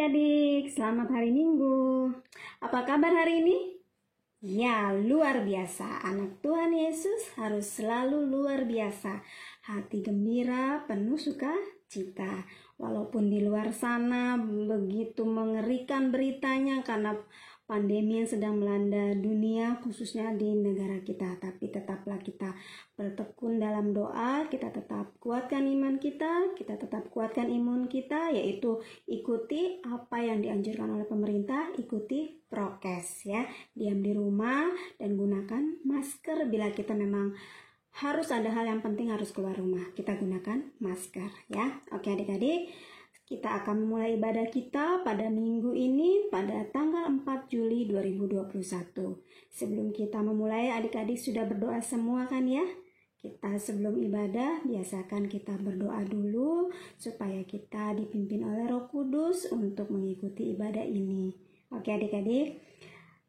adik-adik, selamat hari Minggu. Apa kabar hari ini? Ya, luar biasa. Anak Tuhan Yesus harus selalu luar biasa. Hati gembira, penuh sukacita. Walaupun di luar sana begitu mengerikan beritanya karena pandemi yang sedang melanda dunia, khususnya di negara kita. Tapi tetaplah kita bertekun dalam doa, kita tetap kuatkan iman kita tetap kuatkan imun kita, yaitu ikuti apa yang dianjurkan oleh pemerintah, ikuti prokes ya. Diam di rumah dan gunakan masker. Bila kita memang harus ada hal yang penting harus keluar rumah, kita gunakan masker ya. Oke adik-adik, kita akan memulai ibadah kita pada minggu ini pada tanggal 4 Juli 2021. Sebelum kita memulai, adik-adik sudah berdoa semua kan ya? Kita sebelum ibadah, biasakan kita berdoa dulu supaya kita dipimpin oleh Roh Kudus untuk mengikuti ibadah ini. Oke adik-adik,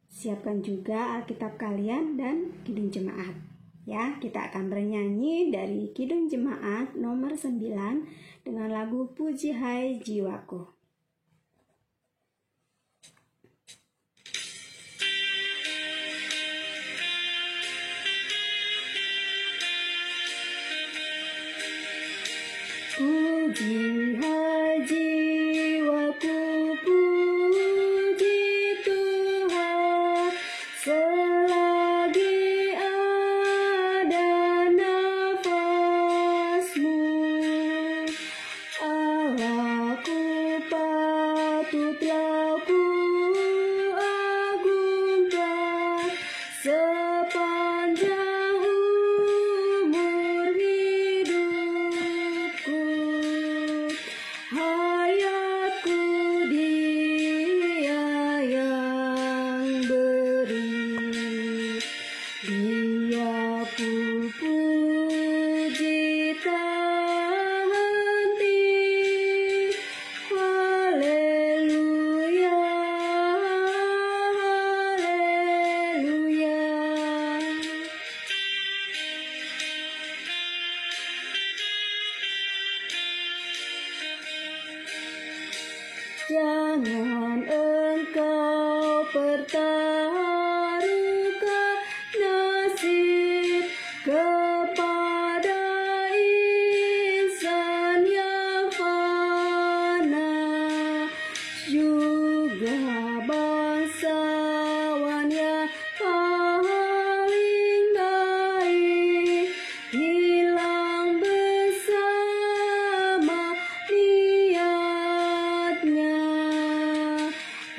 siapkan juga Alkitab kalian dan Kidung Jemaat. Ya, kita akan bernyanyi dari Kidung Jemaat nomor 9 dengan lagu Puji Hai Jiwaku. Puji hai jiwaku, puji Tuhan, selagi ada nafasmu. Allahku patutlah ku agungkan sepanjang umur hidupku. Hayatku Dia yang beri, Dia ku puji tak henti. Haleluya, haleluya. Jangan engkau pertaruhkan nasib kepada insan yang fana, juga bangsawan yang paling baik hilang bersama niatnya.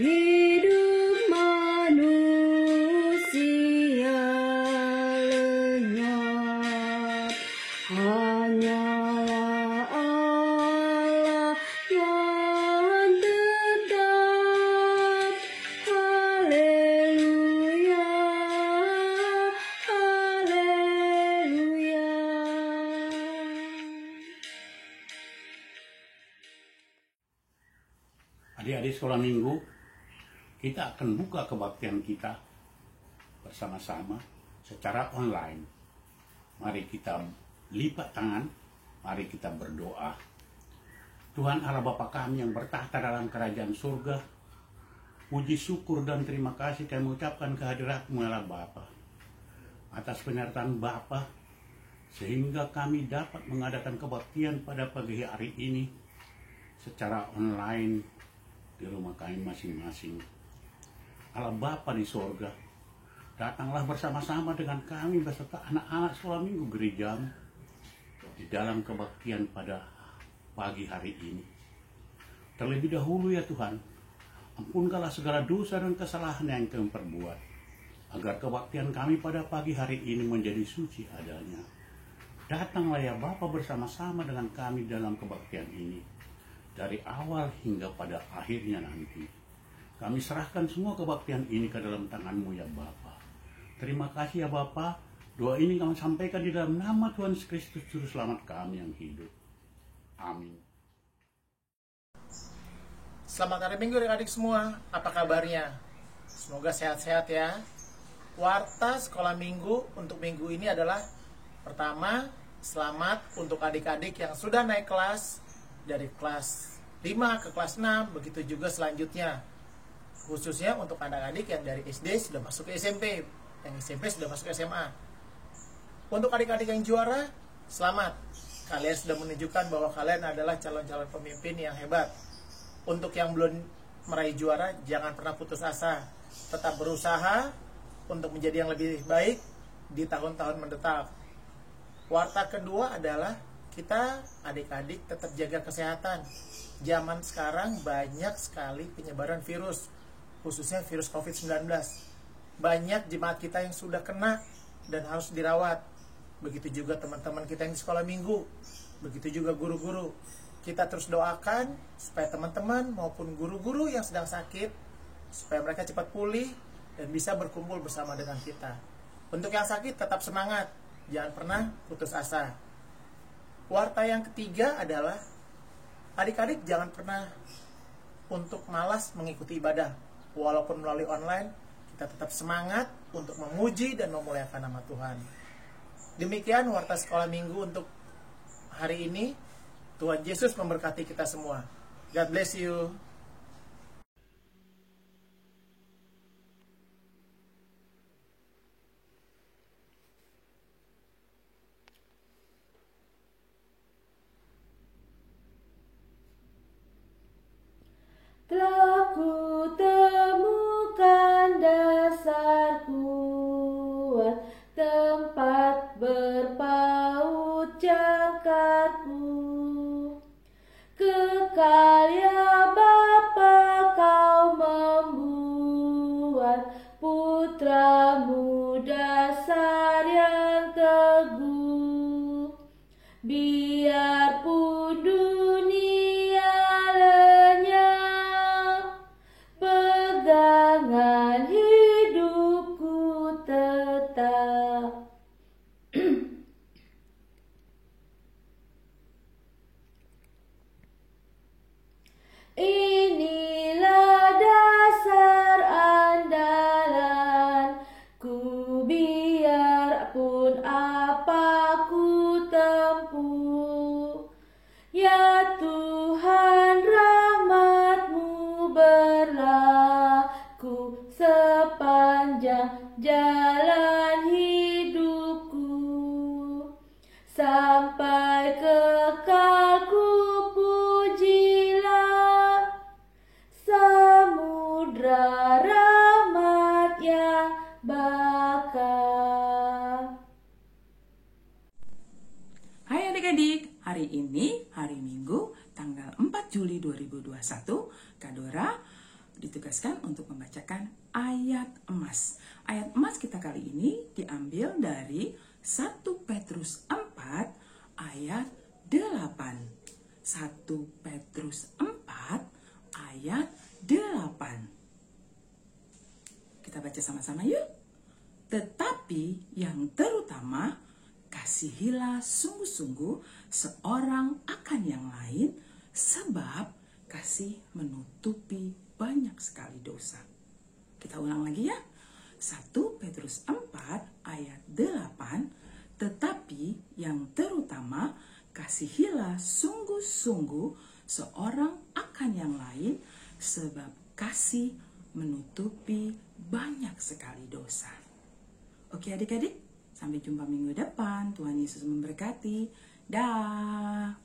Hidup manusia lenyap, hanyalah Allah yang tetap. Haleluya, haleluya. Adik-adik sekolah minggu, kita akan buka kebaktian kita bersama-sama secara online. Mari kita lipat tangan, mari kita berdoa. Tuhan Allah Bapa kami yang bertahta dalam kerajaan surga, puji syukur dan terima kasih kami ucapkan kehadirat-Mu ya Bapa. Atas penyertaan Bapa, sehingga kami dapat mengadakan kebaktian pada pagi hari ini secara online di rumah kami masing-masing. Allah Bapa di sorga, datanglah bersama-sama dengan kami beserta anak-anak sekolah minggu gerejamu di dalam kebaktian pada pagi hari ini. Terlebih dahulu ya Tuhan, ampunkanlah segala dosa dan kesalahan yang kami perbuat, agar kebaktian kami pada pagi hari ini menjadi suci adanya. Datanglah ya Bapa bersama-sama dengan kami dalam kebaktian ini, dari awal hingga pada akhirnya nanti. Kami serahkan semua kebaktian ini ke dalam tangan-Mu ya Bapa. Terima kasih ya Bapa. Doa ini kami sampaikan di dalam nama Tuhan Yesus Kristus Juru Selamat kami yang hidup. Amin. Selamat hari Minggu adik-adik semua. Apa kabarnya? Semoga sehat-sehat ya. Warta sekolah minggu untuk minggu ini adalah pertama, selamat untuk adik-adik yang sudah naik kelas dari kelas 5 ke kelas 6, begitu juga selanjutnya. Khususnya untuk adik-adik yang dari SD sudah masuk ke SMP, yang SMP sudah masuk ke SMA. Untuk adik-adik yang juara, selamat. Kalian sudah menunjukkan bahwa kalian adalah calon-calon pemimpin yang hebat. Untuk yang belum meraih juara, jangan pernah putus asa. Tetap berusaha untuk menjadi yang lebih baik di tahun-tahun mendatang. Warta kedua adalah kita adik-adik tetap jaga kesehatan. Zaman sekarang banyak sekali penyebaran virus, khususnya virus COVID-19. Banyak jemaat kita yang sudah kena dan harus dirawat. Begitu juga teman-teman kita yang di sekolah minggu. Begitu juga guru-guru. Kita terus doakan supaya teman-teman maupun guru-guru yang sedang sakit, supaya mereka cepat pulih dan bisa berkumpul bersama dengan kita. Untuk yang sakit tetap semangat, jangan pernah putus asa. Warta yang ketiga adalah adik-adik jangan pernah untuk malas mengikuti ibadah. Walaupun melalui online, kita tetap semangat untuk memuji dan memuliakan nama Tuhan. Demikian warta sekolah minggu untuk hari ini. Tuhan Yesus memberkati kita semua. God bless you. Telah ku temukan dasar kuat, tempat berpaut jangkarku. Kekal ya Bapa, kau membuat putramu dasar yang teguh. Biarpun dunia lenyap, pegangan hidupku tetap. Inilah dasar andalanku, biarpun apa ku tempuh. Ya Tuhan, rahmat-Mu berlaku sepanjang jalan hidupku. Sampai kekal ku pujilah samudra rahmat yang bakar. Hai adik-adik, hari ini hari Minggu tanggal 4 Juli 2021, Kadora ditugaskan untuk membacakan ayat emas. Ayat emas kita kali ini diambil dari 1 Petrus 4 ayat 8. 1 Petrus 4 ayat 8. Kita baca sama-sama yuk. Tetapi yang terutama, kasihilah sungguh-sungguh seorang akan yang lain, sebab kasih menutupi banyak sekali dosa. Kita ulang lagi ya. 1 Petrus 4 ayat 8. Tetapi yang terutama, kasihilah sungguh-sungguh seorang akan yang lain, sebab kasih menutupi banyak sekali dosa. Oke adik-adik, sampai jumpa minggu depan. Tuhan Yesus memberkati. Dah.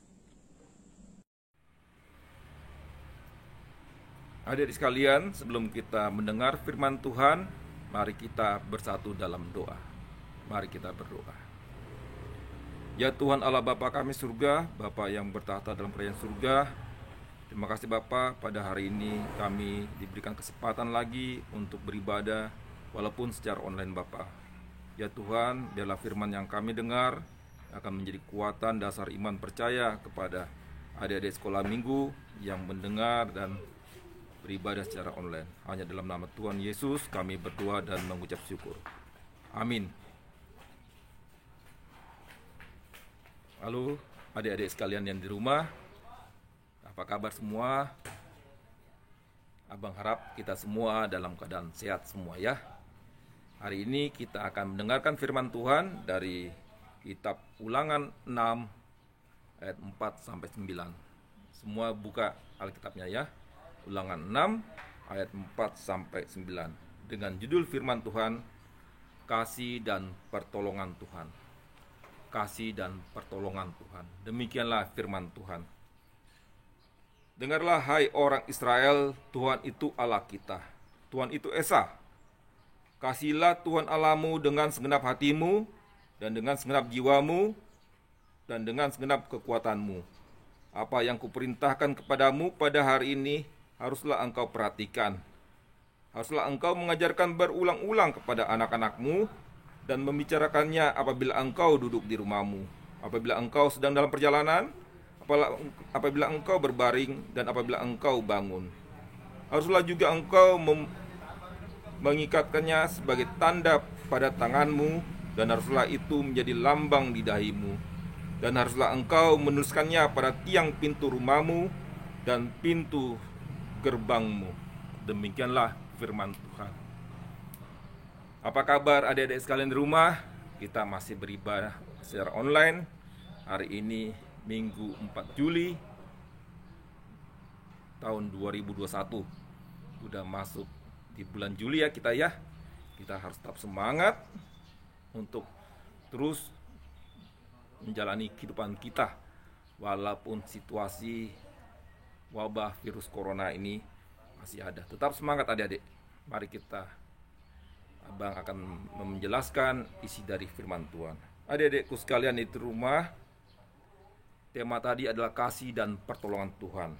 Adik-adik sekalian, sebelum kita mendengar firman Tuhan, mari kita bersatu dalam doa. Mari kita berdoa. Ya Tuhan Allah Bapa kami surga, Bapa yang bertahta dalam kerajaan surga, terima kasih Bapa, pada hari ini kami diberikan kesempatan lagi untuk beribadah walaupun secara online Bapa. Ya Tuhan, biarlah firman yang kami dengar akan menjadi kekuatan dasar iman percaya kepada adik-adik sekolah minggu yang mendengar dan beribadah secara online. Hanya dalam nama Tuhan Yesus kami berdoa dan mengucap syukur. Amin. Halo adik-adik sekalian yang di rumah, apa kabar semua? Abang harap kita semua dalam keadaan sehat semua ya. Hari ini kita akan mendengarkan firman Tuhan dari kitab Ulangan 6 ayat 4 sampai 9. Semua buka Alkitabnya ya. Ulangan 6 ayat 4 sampai 9 dengan judul firman Tuhan, kasih dan pertolongan Tuhan. Kasih dan pertolongan Tuhan. Demikianlah firman Tuhan. Dengarlah hai orang Israel, Tuhan itu Allah kita. Tuhan itu Esa. Kasihilah Tuhan Allahmu dengan segenap hatimu, dan dengan segenap jiwamu, dan dengan segenap kekuatanmu. Apa yang kuperintahkan kepadamu pada hari ini, haruslah engkau perhatikan. Haruslah engkau mengajarkan berulang-ulang kepada anak-anakmu, dan membicarakannya apabila engkau duduk di rumahmu, apabila engkau sedang dalam perjalanan, apabila engkau berbaring, dan apabila engkau bangun. Haruslah juga engkau mengikatkannya sebagai tanda pada tanganmu, dan haruslah itu menjadi lambang di dahimu. Dan haruslah engkau menuliskannya pada tiang pintu rumahmu dan pintu gerbangmu. Demikianlah firman Tuhan. Apa kabar adik-adik sekalian di rumah? Kita masih beribadah secara online. Hari ini Minggu 4 Juli tahun 2021. Udah masuk di bulan Juli ya kita ya. Kita harus tetap semangat untuk terus menjalani kehidupan kita walaupun situasi wabah virus corona ini masih ada. Tetap semangat adik-adik. Mari kita, Abang akan menjelaskan isi dari firman Tuhan. Adik-adikku sekalian di rumah, tema tadi adalah kasih dan pertolongan Tuhan.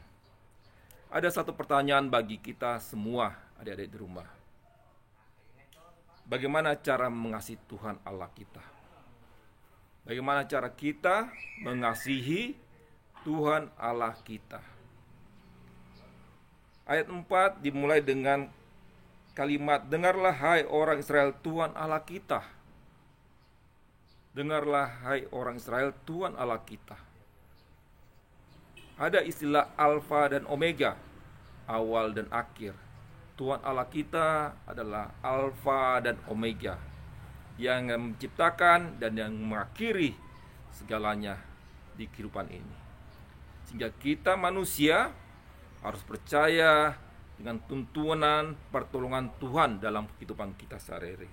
Ada satu pertanyaan bagi kita semua adik-adik di rumah. Bagaimana cara mengasihi Tuhan Allah kita? Bagaimana cara kita mengasihi Tuhan Allah kita? Ayat 4 dimulai dengan kalimat, dengarlah hai orang Israel, Tuhan Allah kita. Dengarlah hai orang Israel, Tuhan Allah kita. Ada istilah alfa dan omega, awal dan akhir. Tuhan Allah kita adalah alfa dan omega, yang menciptakan dan yang mengakhiri segalanya di kehidupan ini. Sehingga kita manusia harus percaya dengan tuntunan pertolongan Tuhan dalam kehidupan kita sehari-hari.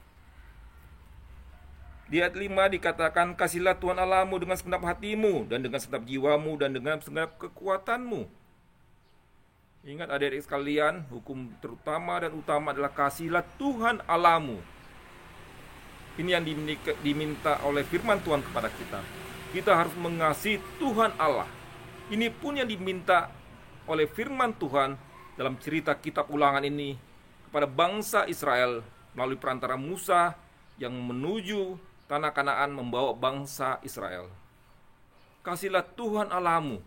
Di ayat 5 dikatakan, kasihlah Tuhan Allahmu dengan segenap hatimu, dan dengan segenap jiwamu, dan dengan segenap kekuatanmu. Ingat adik-adik sekalian, hukum terutama dan utama adalah kasihlah Tuhan Allahmu. Ini yang diminta oleh firman Tuhan kepada kita. Kita harus mengasihi Tuhan Allah. Ini pun yang diminta oleh firman Tuhan dalam cerita kitab Ulangan ini kepada bangsa Israel melalui perantara Musa yang menuju tanah Kanaan membawa bangsa Israel. Kasihlah Tuhan Allahmu.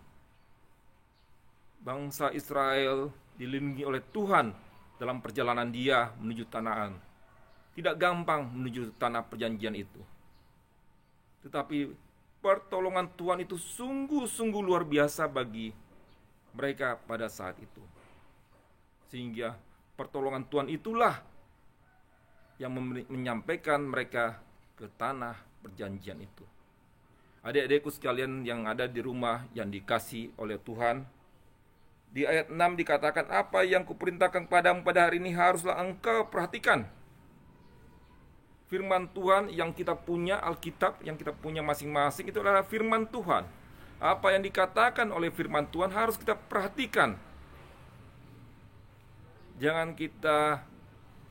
Bangsa Israel dilindungi oleh Tuhan dalam perjalanan dia menuju Kanaan. Tidak gampang menuju tanah perjanjian itu. Tetapi pertolongan Tuhan itu sungguh-sungguh luar biasa bagi mereka pada saat itu. Sehingga pertolongan Tuhan itulah yang menyampaikan mereka ke tanah perjanjian itu. Adik-adikku sekalian yang ada di rumah yang dikasihi oleh Tuhan, di ayat 6 dikatakan, apa yang kuperintahkan kepadamu pada hari ini haruslah engkau perhatikan. Firman Tuhan yang kita punya, Alkitab yang kita punya masing-masing itu adalah firman Tuhan. Apa yang dikatakan oleh firman Tuhan harus kita perhatikan. Jangan kita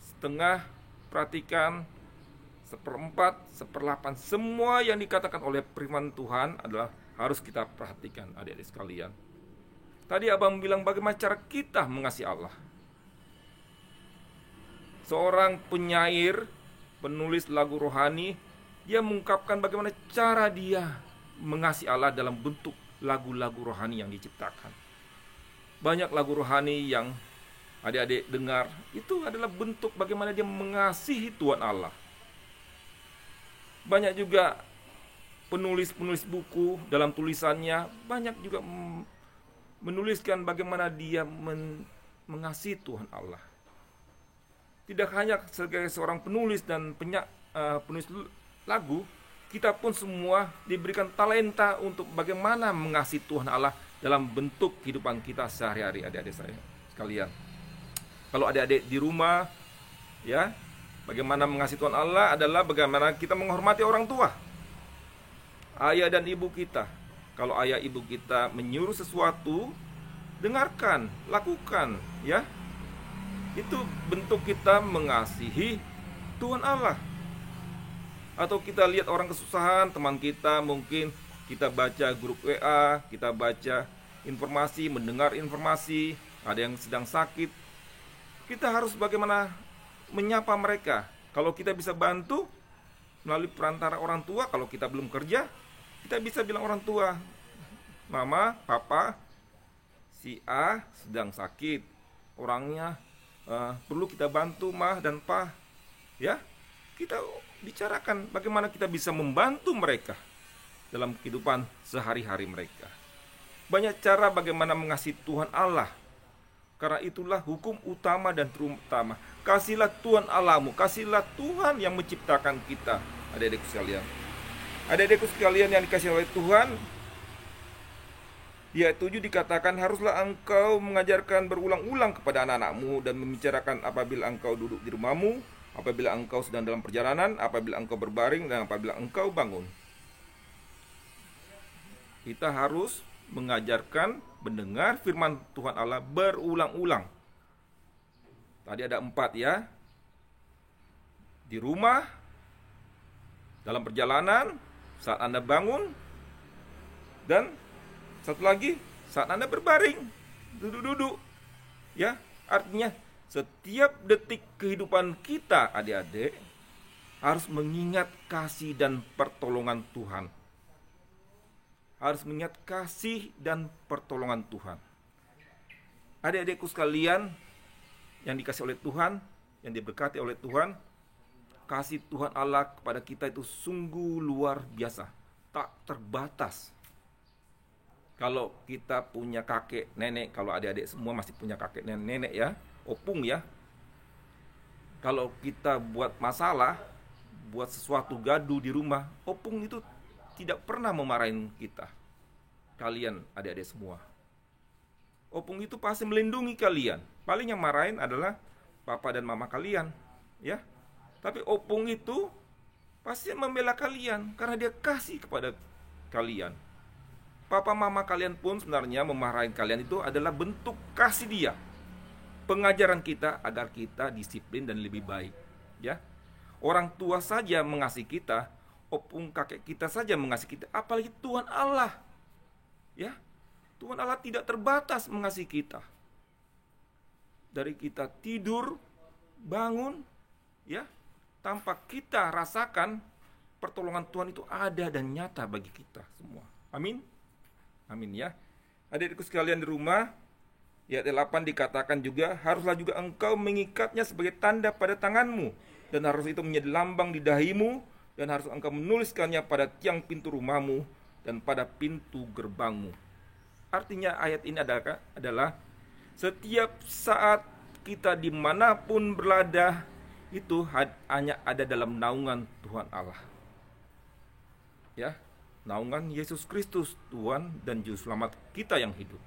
setengah perhatikan, seperempat, seperlapan. Semua yang dikatakan oleh firman Tuhan adalah harus kita perhatikan adik-adik sekalian. Tadi abang bilang bagaimana cara kita mengasihi Allah. Seorang penyair, penulis lagu rohani, dia mengungkapkan bagaimana cara dia mengasihi Allah dalam bentuk lagu-lagu rohani yang diciptakan. Banyak lagu rohani yang adik-adik dengar, itu adalah bentuk bagaimana dia mengasihi Tuhan Allah. Banyak juga penulis-penulis buku dalam tulisannya, banyak juga menuliskan bagaimana dia mengasihi Tuhan Allah. Tidak hanya sebagai seorang penulis dan penulis lagu, kita pun semua diberikan talenta untuk bagaimana mengasihi Tuhan Allah dalam bentuk kehidupan kita sehari-hari, adik-adik saya sekalian. Kalau adik-adik di rumah, ya, bagaimana mengasihi Tuhan Allah adalah bagaimana kita menghormati orang tua, ayah dan ibu kita. Kalau ayah ibu kita menyuruh sesuatu, dengarkan, lakukan, ya. Itu bentuk kita mengasihi Tuhan Allah. Atau kita lihat orang kesusahan, teman kita, mungkin kita baca grup WA, kita baca informasi, mendengar informasi, ada yang sedang sakit. Kita harus bagaimana menyapa mereka. Kalau kita bisa bantu melalui perantara orang tua, kalau kita belum kerja, kita bisa bilang orang tua, mama, papa, si A sedang sakit, orangnya perlu kita bantu mah dan pa, ya. Kita bicarakan bagaimana kita bisa membantu mereka dalam kehidupan sehari-hari mereka. Banyak cara bagaimana mengasihi Tuhan Allah. Karena itulah hukum utama dan terutama. Kasihlah Tuhan Allahmu, kasihlah Tuhan yang menciptakan kita, adik-adikku sekalian. Adik-adikku sekalian yang dikasihi oleh Tuhan, ayat 7 dikatakan, haruslah engkau mengajarkan berulang-ulang kepada anak-anakmu dan membicarakan apabila engkau duduk di rumahmu, apabila engkau sedang dalam perjalanan, apabila engkau berbaring, dan apabila engkau bangun. Kita harus mengajarkan, mendengar firman Tuhan Allah berulang-ulang. Tadi ada 4 ya. Di rumah, dalam perjalanan, saat Anda bangun, dan satu lagi, saat Anda berbaring, duduk-duduk. Ya, artinya setiap detik kehidupan kita, adik-adik, harus mengingat kasih dan pertolongan Tuhan. Harus mengingat kasih dan pertolongan Tuhan. Adik-adikku sekalian yang dikasihi oleh Tuhan, yang diberkati oleh Tuhan, kasih Tuhan Allah kepada kita itu sungguh luar biasa, tak terbatas. Kalau kita punya kakek, nenek, kalau adik-adik semua masih punya kakek nenek ya, opung ya. Kalau kita buat masalah, buat sesuatu gaduh di rumah, opung itu tidak pernah memarahin kita. Kalian adik-adik semua. Opung itu pasti melindungi kalian. Paling yang marahin adalah papa dan mama kalian, ya. Tapi opung itu pasti membela kalian karena dia kasih kepada kalian. Papa mama kalian pun sebenarnya memarahin kalian itu adalah bentuk kasih dia. Pengajaran kita agar kita disiplin dan lebih baik, ya. Orang tua saja mengasihi kita, opung kakek kita saja mengasihi kita, apalagi Tuhan Allah. Ya. Tuhan Allah tidak terbatas mengasihi kita. Dari kita tidur, bangun, ya, tanpa kita rasakan pertolongan Tuhan itu ada dan nyata bagi kita semua. Amin. Amin ya. Adik-adikku sekalian di rumah, ayat 8 dikatakan juga, haruslah juga engkau mengikatnya sebagai tanda pada tanganmu, dan harus itu menjadi lambang di dahimu, dan harus engkau menuliskannya pada tiang pintu rumahmu dan pada pintu gerbangmu. Artinya ayat ini adalah setiap saat kita dimanapun berada, itu hanya ada dalam naungan Tuhan Allah. Ya. Naungan Yesus Kristus, Tuhan dan Juru Selamat kita yang hidup.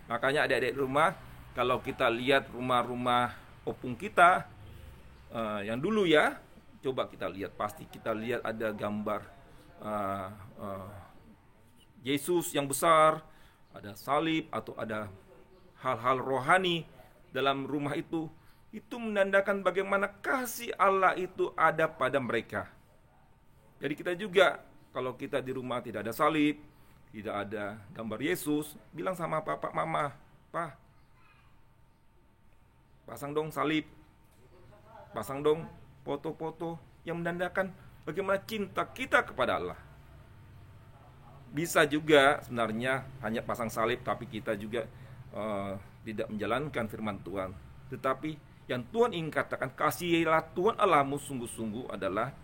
Makanya adik-adik rumah, kalau kita lihat rumah-rumah opung kita yang dulu ya, coba kita lihat, pasti kita lihat ada gambar Yesus yang besar, ada salib atau ada hal-hal rohani dalam rumah itu menandakan bagaimana kasih Allah itu ada pada mereka. Jadi kita juga, kalau kita di rumah tidak ada salib, tidak ada gambar Yesus, bilang sama papa, mama, pa, pasang dong salib, pasang dong foto-foto yang menandakan bagaimana cinta kita kepada Allah. Bisa juga sebenarnya hanya pasang salib, tapi kita juga tidak menjalankan firman Tuhan. Tetapi yang Tuhan ingin katakan, kasihilah Tuhan Allahmu sungguh-sungguh adalah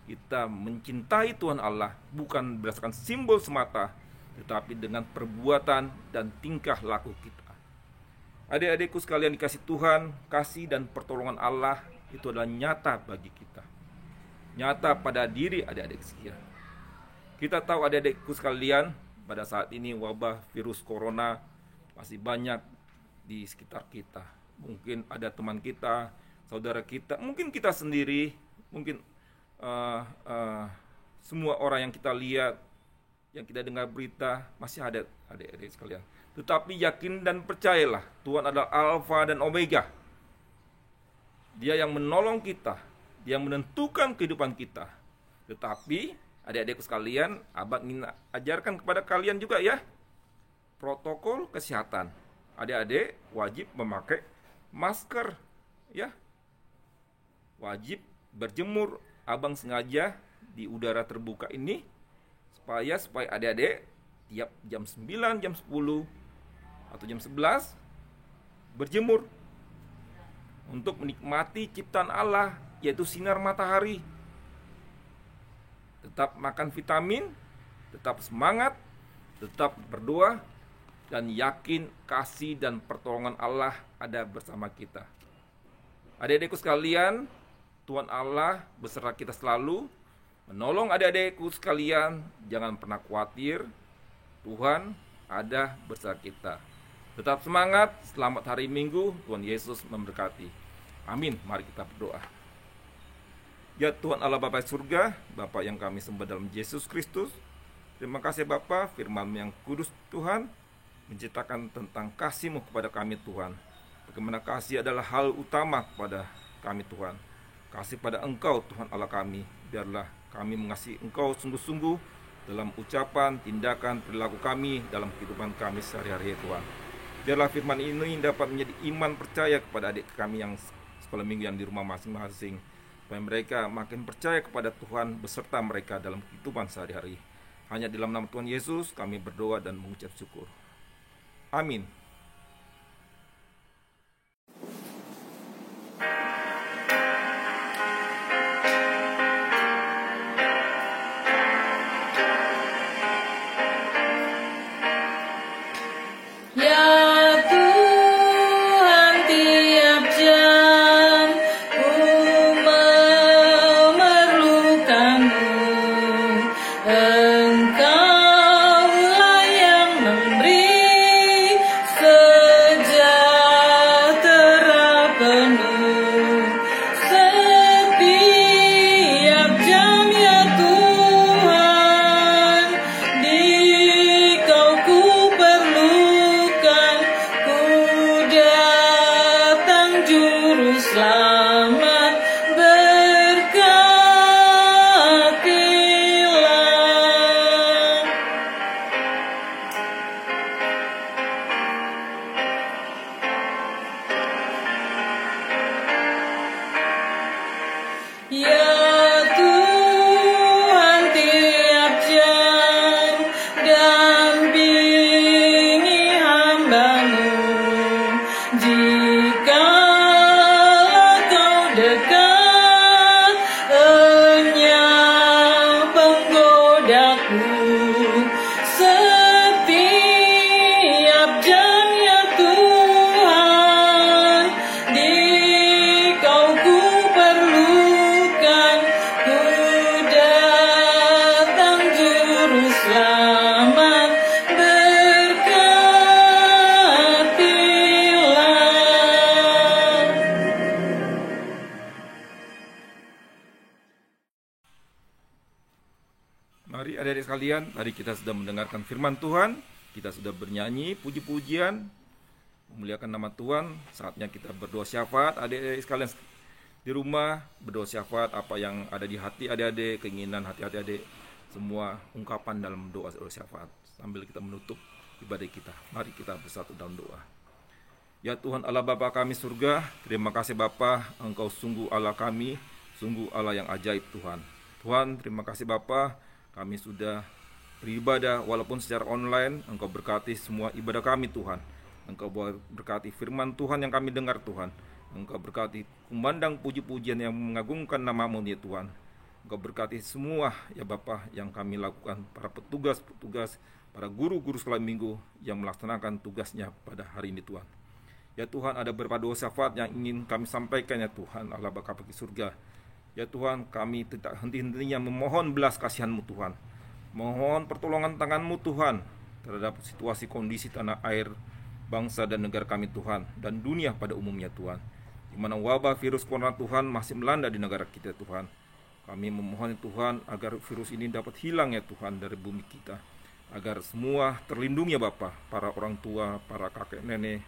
kita mencintai Tuhan Allah bukan berdasarkan simbol semata, tetapi dengan perbuatan dan tingkah laku kita. Adik-adikku sekalian dikasih Tuhan, kasih dan pertolongan Allah itu adalah nyata bagi kita. Nyata pada diri adik-adik sekalian. Kita tahu adik-adikku sekalian, pada saat ini wabah virus corona masih banyak di sekitar kita. Mungkin ada teman kita, saudara kita, mungkin kita sendiri, mungkin semua orang yang kita lihat, yang kita dengar berita, masih ada adik-adik sekalian. Tetapi yakin dan percayalah, Tuhan adalah Alfa dan Omega. Dia yang menolong kita, Dia yang menentukan kehidupan kita. Tetapi adik-adikku sekalian, Abang ingin ajarkan kepada kalian juga ya, protokol kesehatan. Adik-adik wajib memakai masker, ya. Wajib berjemur. Abang sengaja di udara terbuka ini supaya adik-adik tiap jam 9, jam 10 atau jam 11 berjemur untuk menikmati ciptaan Allah, yaitu sinar matahari. Tetap makan vitamin, tetap semangat, tetap berdoa, dan yakin kasih dan pertolongan Allah ada bersama kita. Adik-adikku sekalian, Tuhan Allah beserta kita selalu menolong adik-adikku sekalian. Jangan pernah khawatir, Tuhan ada bersama kita. Tetap semangat, selamat hari Minggu, Tuhan Yesus memberkati. Amin, mari kita berdoa. Ya Tuhan Allah Bapa surga, Bapa yang kami sembah dalam Yesus Kristus, terima kasih Bapa, firman yang kudus Tuhan menceritakan tentang kasih-Mu kepada kami Tuhan. Bagaimana kasih adalah hal utama kepada kami Tuhan. Kasih pada Engkau Tuhan Allah kami. Biarlah kami mengasihi Engkau sungguh-sungguh dalam ucapan, tindakan, perilaku kami dalam kehidupan kami sehari-hari Tuhan. Biarlah firman ini dapat menjadi iman percaya kepada adik kami yang sekolah minggu yang di rumah masing-masing, supaya mereka makin percaya kepada Tuhan beserta mereka dalam kehidupan sehari-hari. Hanya dalam nama Tuhan Yesus kami berdoa dan mengucap syukur. Amin. Mari adik-adik sekalian, tadi kita sudah mendengarkan firman Tuhan, kita sudah bernyanyi puji-pujian, memuliakan nama Tuhan. Saatnya kita berdoa syafaat. Adik-adik sekalian di rumah, berdoa syafaat apa yang ada di hati adik-adik, keinginan hati adik-adik, semua ungkapan dalam doa syafaat. Sambil kita menutup ibadah kita, mari kita bersatu dalam doa. Ya Tuhan Allah Bapa kami surga, terima kasih Bapa, Engkau sungguh Allah kami, sungguh Allah yang ajaib Tuhan. Tuhan, terima kasih Bapa, kami sudah beribadah walaupun secara online. Engkau berkati semua ibadah kami Tuhan. Engkau berkati firman Tuhan yang kami dengar Tuhan. Engkau berkati kumandang puji-pujian yang mengagungkan nama-Mu ya Tuhan. Engkau berkati semua ya Bapa yang kami lakukan, para petugas-petugas, para guru-guru sekolah minggu yang melaksanakan tugasnya pada hari ini Tuhan. Ya Tuhan, ada beberapa doa syafaat yang ingin kami sampaikan ya Tuhan Allah Bapa di surga. Ya Tuhan, kami tidak henti-hentinya memohon belas kasihan-Mu Tuhan. Mohon pertolongan tangan-Mu Tuhan terhadap situasi kondisi tanah air, bangsa dan negara kami Tuhan, dan dunia pada umumnya Tuhan, di mana wabah virus corona Tuhan masih melanda di negara kita Tuhan. Kami memohon Tuhan agar virus ini dapat hilang ya Tuhan dari bumi kita, agar semua terlindungi ya Bapa, para orang tua, para kakek nenek,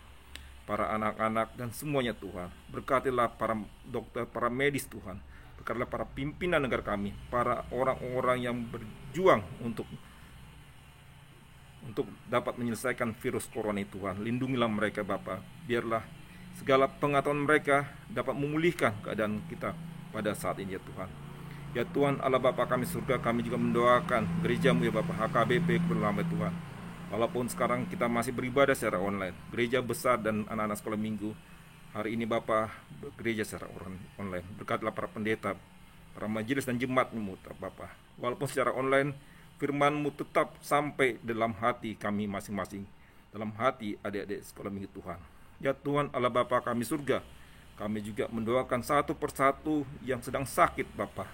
para anak-anak, dan semuanya Tuhan. Berkatilah para dokter, para medis Tuhan, berkatilah para pimpinan negara kami, para orang-orang yang berjuang untuk dapat menyelesaikan virus corona Tuhan. Lindungilah mereka Bapa, biarlah segala pengetahuan mereka dapat memulihkan keadaan kita pada saat ini ya Tuhan. Ya Tuhan Allah Bapa kami surga, kami juga mendoakan gereja-Mu ya Bapa, HKBP Berlama Tuhan. Walaupun sekarang kita masih beribadah secara online, gereja besar dan anak-anak sekolah minggu, hari ini Bapa gereja secara online. Berkatlah para pendeta, para majelis dan jemaat-Mu Bapa. Walaupun secara online, firman-Mu tetap sampai dalam hati kami masing-masing, dalam hati adik-adik sekolah minggu Tuhan. Ya Tuhan Allah Bapa kami surga, kami juga mendoakan satu persatu yang sedang sakit Bapa,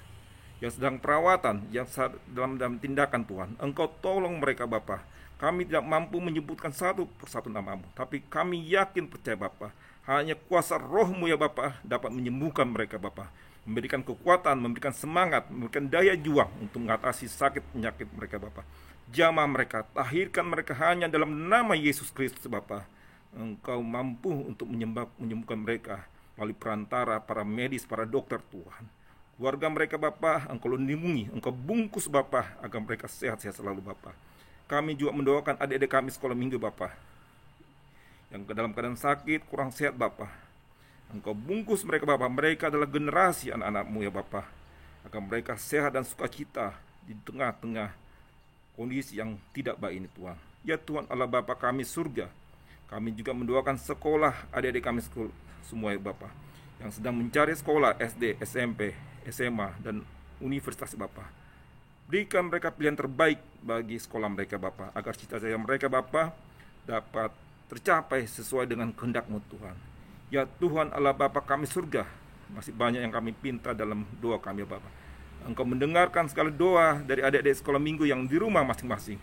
yang sedang perawatan, yang dalam tindakan Tuhan. Engkau tolong mereka Bapa. Kami tidak mampu menyebutkan satu persatu nama-Mu, tapi kami yakin percaya Bapa, hanya kuasa Roh-Mu ya Bapa dapat menyembuhkan mereka Bapa, memberikan kekuatan, memberikan semangat, memberikan daya juang untuk mengatasi sakit penyakit mereka Bapa. Jamah mereka, tahirkan mereka hanya dalam nama Yesus Kristus Bapa. Engkau mampu untuk menyembuhkan mereka melalui perantara para medis, para dokter Tuhan. Keluarga mereka Bapa, Engkau lindungi, Engkau bungkus Bapa, agar mereka sehat-sehat selalu Bapa. Kami juga mendoakan adik-adik kami sekolah minggu Bapa, yang dalam keadaan sakit, kurang sehat Bapa. Engkau bungkus mereka Bapa, mereka adalah generasi anak-anak-Mu ya Bapa, agar mereka sehat dan sukacita di tengah-tengah kondisi yang tidak baik ini Tuhan. Ya Tuhan Allah Bapa kami surga, kami juga mendoakan sekolah adik-adik kami semua ya Bapa, yang sedang mencari sekolah SD, SMP, SMA, dan universitas Bapa. Berikan mereka pilihan terbaik bagi sekolah mereka Bapa, agar cita-cita mereka Bapa dapat tercapai sesuai dengan kehendak-Mu Tuhan. Ya Tuhan Allah Bapa kami surga, masih banyak yang kami pinta dalam doa kami Bapa. Engkau mendengarkan segala doa dari adik-adik sekolah minggu yang di rumah masing-masing.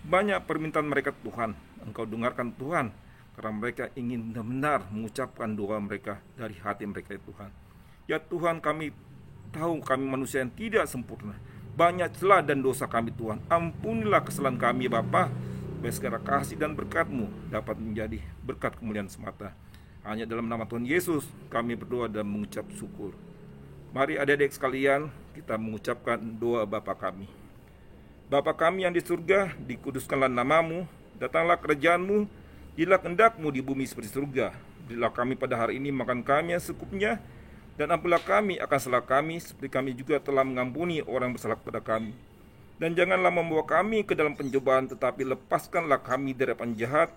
Banyak permintaan mereka Tuhan, Engkau dengarkan Tuhan, karena mereka ingin benar-benar mengucapkan doa mereka dari hati mereka Tuhan. Ya Tuhan, kami tahu kami manusia yang tidak sempurna, banyak celah dan dosa kami Tuhan. Ampunilah kesalahan kami Bapa, supaya segala kasih dan berkat-Mu dapat menjadi berkat kemuliaan semata. Hanya dalam nama Tuhan Yesus kami berdoa dan mengucap syukur. Mari adik-adik sekalian, kita mengucapkan doa Bapa kami. Bapa kami yang di surga, dikuduskanlah nama-Mu, datanglah kerajaan-Mu, jadilah kehendak-Mu di bumi seperti surga. Berilah kami pada hari ini makan kami yang secukupnya, dan ampunilah kami akan salah kami, seperti kami juga telah mengampuni orang bersalah kepada kami. Dan janganlah membawa kami ke dalam pencobaan, tetapi lepaskanlah kami dari penjahat,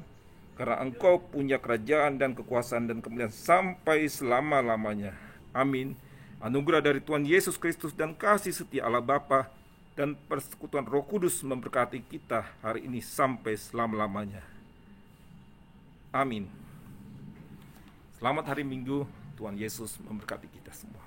karena Engkau punya kerajaan dan kekuasaan dan kemuliaan sampai selama-lamanya. Amin. Anugerah dari Tuhan Yesus Kristus dan kasih setia Allah Bapa dan persekutuan Roh Kudus memberkati kita hari ini sampai selama-lamanya. Amin. Selamat hari Minggu. Tuhan Yesus memberkati kita semua.